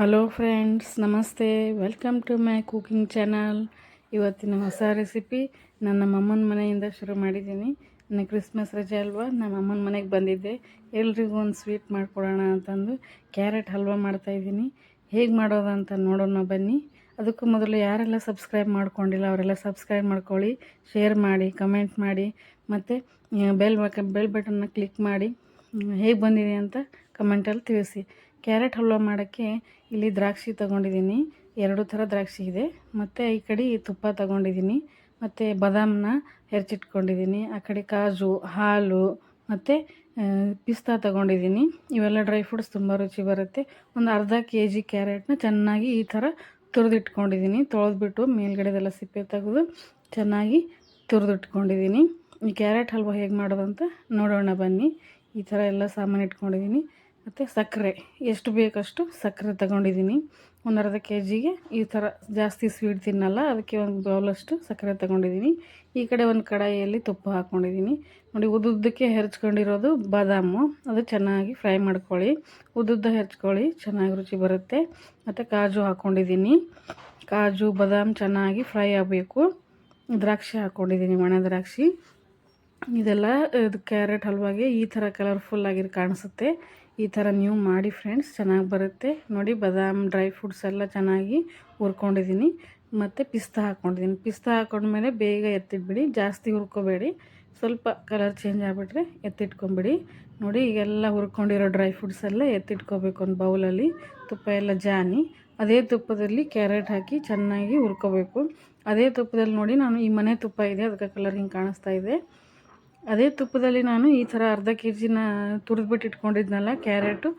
Hello friends, ನಮಸ್ತೆ. Welcome to my cooking channel. ಇವತ್ತಿನ ಹೊಸ ರೆಸಿಪಿ ನನ್ನ ಮಮ್ಮನ ಮನೆಯಿಂದ ಶುರು ಮಾಡಿದ್ದೀನಿ. ನನ್ನ ಕ್ರಿಸ್ಮಸ್ ರಜೆ ಅಲ್ವಾ, ನಮ್ಮ ಅಮ್ಮನ ಮನೆಗೆ ಬಂದಿದ್ದೆ. ಎಲ್ರಿಗೂ ಒಂದು ಸ್ವೀಟ್ ಮಾಡಿಕೊಡೋಣ ಅಂತಂದು ಕ್ಯಾರೆಟ್ ಹಲ್ವಾ ಮಾಡ್ತಾಯಿದ್ದೀನಿ. ಹೇಗೆ ಮಾಡೋದು ಅಂತ ನೋಡೋಣ ಬನ್ನಿ. ಅದಕ್ಕೂ ಮೊದಲು ಯಾರೆಲ್ಲ ಸಬ್ಸ್ಕ್ರೈಬ್ ಮಾಡ್ಕೊಂಡಿಲ್ಲ ಅವರೆಲ್ಲ ಸಬ್ಸ್ಕ್ರೈಬ್ ಮಾಡ್ಕೊಳ್ಳಿ, ಶೇರ್ ಮಾಡಿ, ಕಮೆಂಟ್ ಮಾಡಿ, ಮತ್ತು ಬೆಲ್ ಬಟನ್ನ ಕ್ಲಿಕ್ ಮಾಡಿ ಹೇಗೆ ಬಂದಿದೆ ಅಂತ ಕಮೆಂಟಲ್ಲಿ ತಿಳಿಸಿ. ಕ್ಯಾರೆಟ್ ಹಲ್ವಾ ಮಾಡೋಕ್ಕೆ ಇಲ್ಲಿ ದ್ರಾಕ್ಷಿ ತೊಗೊಂಡಿದ್ದೀನಿ, 2 ಥರ ದ್ರಾಕ್ಷಿ ಇದೆ. ಮತ್ತು ಈ ಕಡೆ ತುಪ್ಪ ತೊಗೊಂಡಿದ್ದೀನಿ, ಮತ್ತು ಬಾದಾಮನ್ನ ಹೆಚ್ಚಿಟ್ಕೊಂಡಿದ್ದೀನಿ. ಆ ಕಡೆ ಕಾಜು, ಹಾಲು ಮತ್ತು ಪಿಸ್ತಾ ತೊಗೊಂಡಿದ್ದೀನಿ. ಇವೆಲ್ಲ ಡ್ರೈ ಫ್ರೂಟ್ಸ್ ತುಂಬ ರುಚಿ ಬರುತ್ತೆ. ಒಂದು ಅರ್ಧ kg ಕ್ಯಾರೆಟ್ನ ಚೆನ್ನಾಗಿ ಈ ಥರ ತುರಿದಿಟ್ಕೊಂಡಿದ್ದೀನಿ. ತೊಳೆದ್ಬಿಟ್ಟು ಮೇಲ್ಗಡೆದೆಲ್ಲ ಸಿಪ್ಪೆ ತೆಗೆದು ಚೆನ್ನಾಗಿ ತುರಿದಿಟ್ಕೊಂಡಿದ್ದೀನಿ. ಈ ಕ್ಯಾರೆಟ್ ಹಲ್ವಾ ಹೇಗೆ ಮಾಡೋದು ಅಂತ ನೋಡೋಣ ಬನ್ನಿ. ಈ ಥರ ಎಲ್ಲ ಸಾಮಾನು ಇಟ್ಕೊಂಡಿದ್ದೀನಿ. ಮತ್ತು ಸಕ್ಕರೆ ಎಷ್ಟು ಬೇಕಷ್ಟು ಸಕ್ಕರೆ ತಗೊಂಡಿದ್ದೀನಿ. ಒಂದು ಅರ್ಧ kgಗೆ ಈ ಥರ ಜಾಸ್ತಿ ಸ್ವೀಟ್ ತಿನ್ನಲ್ಲ, ಅದಕ್ಕೆ ಒಂದು ಬೌಲಷ್ಟು ಸಕ್ಕರೆ ತಗೊಂಡಿದ್ದೀನಿ. ಈ ಕಡೆ ಒಂದು ಕಡಾಯಿಯಲ್ಲಿ ತುಪ್ಪ ಹಾಕ್ಕೊಂಡಿದ್ದೀನಿ. ನೋಡಿ, ಉದ್ದುದ್ದಕ್ಕೆ ಹೆರ್ಚ್ಕೊಂಡಿರೋದು ಬಾದಾಮು, ಅದು ಚೆನ್ನಾಗಿ ಫ್ರೈ ಮಾಡ್ಕೊಳ್ಳಿ. ಉದ್ದುದ್ದ ಹೆರ್ಚ್ಕೊಳ್ಳಿ, ಚೆನ್ನಾಗಿ ರುಚಿ ಬರುತ್ತೆ. ಮತ್ತು ಕಾಜು ಹಾಕ್ಕೊಂಡಿದ್ದೀನಿ. ಕಾಜು ಬಾದಾಮ್ ಚೆನ್ನಾಗಿ ಫ್ರೈ ಆಗಬೇಕು. ದ್ರಾಕ್ಷಿ ಹಾಕ್ಕೊಂಡಿದ್ದೀನಿ, ಒಣ ದ್ರಾಕ್ಷಿ. ಇದೆಲ್ಲ ಇದು ಕ್ಯಾರೆಟ್ ಹಲ್ವಾಗೆ ಈ ಥರ ಕಲರ್ಫುಲ್ಲಾಗಿ ಕಾಣಿಸುತ್ತೆ. ಈ ಥರ ನೀವು ಮಾಡಿ ಫ್ರೆಂಡ್ಸ್, ಚೆನ್ನಾಗಿ ಬರುತ್ತೆ. ನೋಡಿ, ಬಾದಾಮ್ ಡ್ರೈ ಫ್ರೂಟ್ಸ್ ಎಲ್ಲ ಚೆನ್ನಾಗಿ ಹುರ್ಕೊಂಡಿದ್ದೀನಿ. ಮತ್ತು ಪಿಸ್ತಾ ಹಾಕ್ಕೊಂಡಿದ್ದೀನಿ. ಪಿಸ್ತಾ ಹಾಕೊಂಡ್ಮೇಲೆ ಬೇಗ ಎತ್ತಿಟ್ಬಿಡಿ, ಜಾಸ್ತಿ ಹುರ್ಕೋಬೇಡಿ. ಸ್ವಲ್ಪ ಕಲರ್ ಚೇಂಜ್ ಆಗಿಬಿಟ್ರೆ ಎತ್ತಿಟ್ಕೊಂಬಿಡಿ. ನೋಡಿ, ಈಗೆಲ್ಲ ಹುರ್ಕೊಂಡಿರೋ ಡ್ರೈ ಫ್ರೂಟ್ಸ್ ಎಲ್ಲ ಎತ್ತಿಟ್ಕೋಬೇಕು ಒಂದು ಬೌಲಲ್ಲಿ. ತುಪ್ಪ ಎಲ್ಲ ಜಾನಿ, ಅದೇ ತುಪ್ಪದಲ್ಲಿ ಕ್ಯಾರೆಟ್ ಹಾಕಿ ಚೆನ್ನಾಗಿ ಹುರ್ಕೋಬೇಕು. ಅದೇ ತುಪ್ಪದಲ್ಲಿ ನೋಡಿ, ನಾನು ಈ ಮನೆ ತುಪ್ಪ ಇದೆ, ಅದಕ್ಕೆ ಕಲರ್ ಹಿಂಗೆ ಕಾಣಿಸ್ತಾ ಇದೆ. ಅದೇ ತುಪ್ಪದಲ್ಲಿ ನಾನು ಈ ಥರ ಅರ್ಧ kgನ ತುರಿದ್ಬಿಟ್ಟು ಇಟ್ಕೊಂಡಿದ್ನಲ್ಲ ಕ್ಯಾರೆಟು,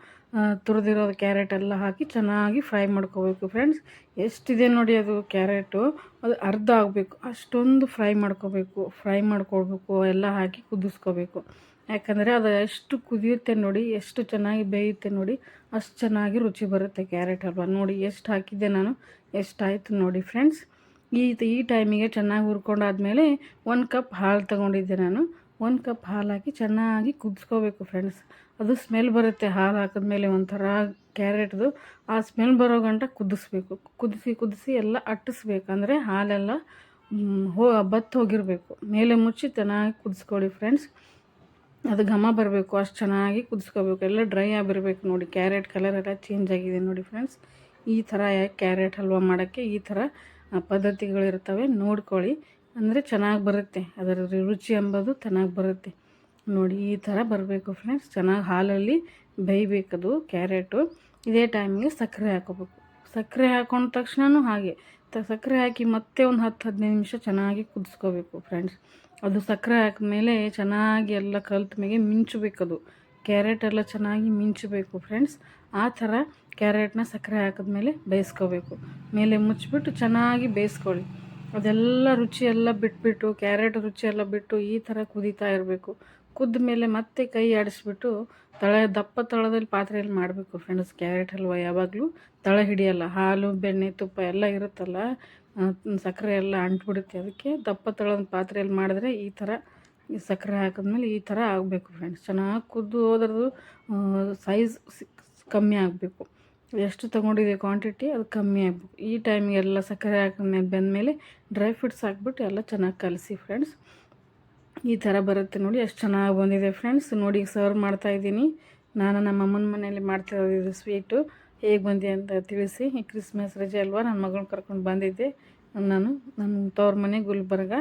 ತುರಿದಿರೋದು ಕ್ಯಾರೆಟ್ ಎಲ್ಲ ಹಾಕಿ ಚೆನ್ನಾಗಿ ಫ್ರೈ ಮಾಡ್ಕೋಬೇಕು ಫ್ರೆಂಡ್ಸ್. ಎಷ್ಟಿದೆ ನೋಡಿ ಅದು ಕ್ಯಾರೆಟು, ಅದು ಅರ್ಧ ಆಗಬೇಕು ಅಷ್ಟೊಂದು ಫ್ರೈ ಮಾಡ್ಕೊಳ್ಬೇಕು. ಎಲ್ಲ ಹಾಕಿ ಕುದಿಸ್ಕೋಬೇಕು. ಯಾಕಂದರೆ ಅದು ಎಷ್ಟು ಕುದಿಯುತ್ತೆ ನೋಡಿ, ಎಷ್ಟು ಚೆನ್ನಾಗಿ ಬೇಯುತ್ತೆ ನೋಡಿ, ಅಷ್ಟು ಚೆನ್ನಾಗಿ ರುಚಿ ಬರುತ್ತೆ ಕ್ಯಾರೆಟ್ ಹಲ್ವಾ. ನೋಡಿ ಎಷ್ಟು ಹಾಕಿದ್ದೆ ನಾನು, ಎಷ್ಟಾಯಿತು ನೋಡಿ ಫ್ರೆಂಡ್ಸ್. ಈ ಟೈಮಿಗೆ ಚೆನ್ನಾಗಿ ಹುರ್ಕೊಂಡಾದ್ಮೇಲೆ 1 ಕಪ್ ಹಾಲು ತೊಗೊಂಡಿದ್ದೆ ನಾನು. 1 ಕಪ್ ಹಾಲು ಹಾಕಿ ಚೆನ್ನಾಗಿ ಕುದಿಸ್ಕೋಬೇಕು ಫ್ರೆಂಡ್ಸ್. ಅದು ಸ್ಮೆಲ್ ಬರುತ್ತೆ ಹಾಲು ಹಾಕಿದ್ಮೇಲೆ, ಒಂಥರ ಕ್ಯಾರೆಟ್ದು ಆ ಸ್ಮೆಲ್ ಬರೋ ಗಂಟ ಕುದಿಸ್ಬೇಕು. ಕುದಿಸಿ ಎಲ್ಲ ಅಟ್ಟಿಸ್ಬೇಕು. ಅಂದರೆ ಹಾಲೆಲ್ಲ ಹೋಗಿರಬೇಕು. ಮೇಲೆ ಮುಚ್ಚಿ ಚೆನ್ನಾಗಿ ಕುದಿಸ್ಕೊಳ್ಳಿ ಫ್ರೆಂಡ್ಸ್. ಅದು ಘಮ ಬರಬೇಕು, ಅಷ್ಟು ಚೆನ್ನಾಗಿ ಕುದಿಸ್ಕೋಬೇಕು. ಎಲ್ಲ ಡ್ರೈ ಆಗಿರಬೇಕು. ನೋಡಿ, ಕ್ಯಾರೆಟ್ ಕಲರ್ ಎಲ್ಲ ಚೇಂಜ್ ಆಗಿದೆ ನೋಡಿ ಫ್ರೆಂಡ್ಸ್. ಈ ಥರ ಕ್ಯಾರೆಟ್ ಹಲ್ವಾ ಮಾಡೋಕ್ಕೆ ಈ ಥರ ಪದ್ಧತಿಗಳಿರ್ತವೆ, ನೋಡ್ಕೊಳ್ಳಿ. ಅಂದರೆ ಚೆನ್ನಾಗಿ ಬರುತ್ತೆ, ಅದರ ರುಚಿ ಎಂಬುದು ಚೆನ್ನಾಗಿ ಬರುತ್ತೆ. ನೋಡಿ, ಈ ಥರ ಬರಬೇಕು ಫ್ರೆಂಡ್ಸ್. ಚೆನ್ನಾಗಿ ಹಾಲಲ್ಲಿ ಬೇಯಬೇಕದು ಕ್ಯಾರೆಟು. ಇದೇ ಟೈಮಿಗೆ ಸಕ್ಕರೆ ಹಾಕೋಬೇಕು. ಸಕ್ಕರೆ ಹಾಕೊಂಡ ತಕ್ಷಣವೂ ಹಾಗೆ ಸಕ್ಕರೆ ಹಾಕಿ ಮತ್ತೆ ಒಂದು 10-15 ನಿಮಿಷ ಚೆನ್ನಾಗಿ ಕುದಿಸ್ಕೋಬೇಕು ಫ್ರೆಂಡ್ಸ್. ಅದು ಸಕ್ಕರೆ ಹಾಕಿದ್ಮೇಲೆ ಚೆನ್ನಾಗಿ ಎಲ್ಲ ಕಲ್ತ ಮೇಲೆ ಮಿಂಚಬೇಕದು. ಕ್ಯಾರೆಟ್ ಎಲ್ಲ ಚೆನ್ನಾಗಿ ಮಿಂಚಬೇಕು ಫ್ರೆಂಡ್ಸ್. ಆ ಥರ ಕ್ಯಾರೆಟ್ನ ಸಕ್ಕರೆ ಹಾಕಿದ್ಮೇಲೆ ಬೇಯಿಸ್ಕೋಬೇಕು. ಮೇಲೆ ಮುಚ್ಚಿಬಿಟ್ಟು ಚೆನ್ನಾಗಿ ಬೇಯಿಸ್ಕೊಳ್ಳಿ. ಅದೆಲ್ಲ ರುಚಿ ಎಲ್ಲ ಬಿಟ್ಬಿಟ್ಟು, ಕ್ಯಾರೆಟ್ ರುಚಿ ಎಲ್ಲ ಬಿಟ್ಟು ಈ ಥರ ಕುದೀತಾ ಇರಬೇಕು. ಕುದ್ದ ಮೇಲೆ ಮತ್ತೆ ಕೈ ಆಡಿಸ್ಬಿಟ್ಟು ದಪ್ಪ ತಳದಲ್ಲಿ ಪಾತ್ರೆಯಲ್ಲಿ ಮಾಡಬೇಕು ಫ್ರೆಂಡ್ಸ್. ಕ್ಯಾರೆಟ್ ಹಲ್ವಾ ಯಾವಾಗಲೂ ತಳ ಹಿಡಿಯಲ್ಲ. ಹಾಲು, ಬೆಣ್ಣೆ, ತುಪ್ಪ ಎಲ್ಲ ಇರುತ್ತಲ್ಲ, ಸಕ್ಕರೆ ಎಲ್ಲ ಅಂಟ್ಬಿಡುತ್ತೆ. ಅದಕ್ಕೆ ದಪ್ಪ ತಳದ ಪಾತ್ರೆಯಲ್ಲಿ ಮಾಡಿದ್ರೆ ಈ ಥರ ಸಕ್ಕರೆ ಹಾಕಿದ್ಮೇಲೆ ಈ ಥರ ಆಗಬೇಕು ಫ್ರೆಂಡ್ಸ್. ಚೆನ್ನಾಗಿ ಕುದ್ದು ಹೋದ್ರದ್ದು ಸೈಜ್ ಕಮ್ಮಿ ಆಗಬೇಕು. ಎಷ್ಟು ತೊಗೊಂಡಿದೆ ಕ್ವಾಂಟಿಟಿ ಅದು ಕಮ್ಮಿ ಆಗಬೇಕು. ಈ ಟೈಮಿಗೆ ಎಲ್ಲ ಸಕ್ಕರೆ ಹಾಕಿದ್ಮೇಲೆ ಬೆಂದಮೇಲೆ ಡ್ರೈ ಫ್ರೂಟ್ಸ್ ಹಾಕ್ಬಿಟ್ಟು ಎಲ್ಲ ಚೆನ್ನಾಗಿ ಕಲಸಿ ಫ್ರೆಂಡ್ಸ್. ಈ ಥರ ಬರುತ್ತೆ ನೋಡಿ, ಎಷ್ಟು ಚೆನ್ನಾಗಿ ಬಂದಿದೆ ಫ್ರೆಂಡ್ಸ್. ನೋಡಿ, ಸರ್ವ್ ಮಾಡ್ತಾಯಿದ್ದೀನಿ. ನಾನು ನಮ್ಮ ಅಮ್ಮನ ಮನೆಯಲ್ಲಿ ಮಾಡ್ತಿರೋದು ಇದು ಸ್ವೀಟು. ಹೇಗೆ ಬಂದಿದೆ ಅಂತ ತಿಳಿಸಿ. ಈ ಕ್ರಿಸ್ಮಸ್ ರಜೆ ಅಲ್ವಾ, ನನ್ನ ಮಗಳನ್ನ ಕರ್ಕೊಂಡು ಬಂದಿದ್ದೆ ನಾನು. ನನ್ನ ತವ್ರ ಮನೆ ಗುಲ್ಬರ್ಗ,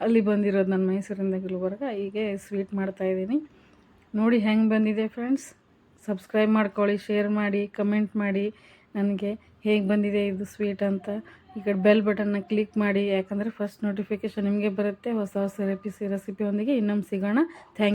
ಅಲ್ಲಿ ಬಂದಿರೋದು ನನ್ನ ಮೈಸೂರಿಂದ ಗುಲ್ಬರ್ಗ. ಹೀಗೆ ಸ್ವೀಟ್ ಮಾಡ್ತಾಯಿದ್ದೀನಿ. ನೋಡಿ ಹೆಂಗೆ ಬಂದಿದೆ ಫ್ರೆಂಡ್ಸ್. ಸಬ್ಸ್ಕ್ರೈಬ್ ಮಾಡ್ಕೊಳ್ಳಿ, ಶೇರ್ ಮಾಡಿ, ಕಮೆಂಟ್ ಮಾಡಿ ನನಗೆ ಹೇಗೆ ಬಂದಿದೆ ಇದು ಸ್ವೀಟ್ ಅಂತ. ಈ ಕಡೆ ಬೆಲ್ ಬಟನ್ನ ಕ್ಲಿಕ್ ಮಾಡಿ, ಯಾಕಂದರೆ ಫಸ್ಟ್ ನೋಟಿಫಿಕೇಷನ್ ನಿಮಗೆ ಬರುತ್ತೆ ಹೊಸ ರೆಸಿಪಿಯೊಂದಿಗೆ. ಇನ್ನೊಮ್ಮೆ ಸಿಗೋಣ. ಥ್ಯಾಂಕ್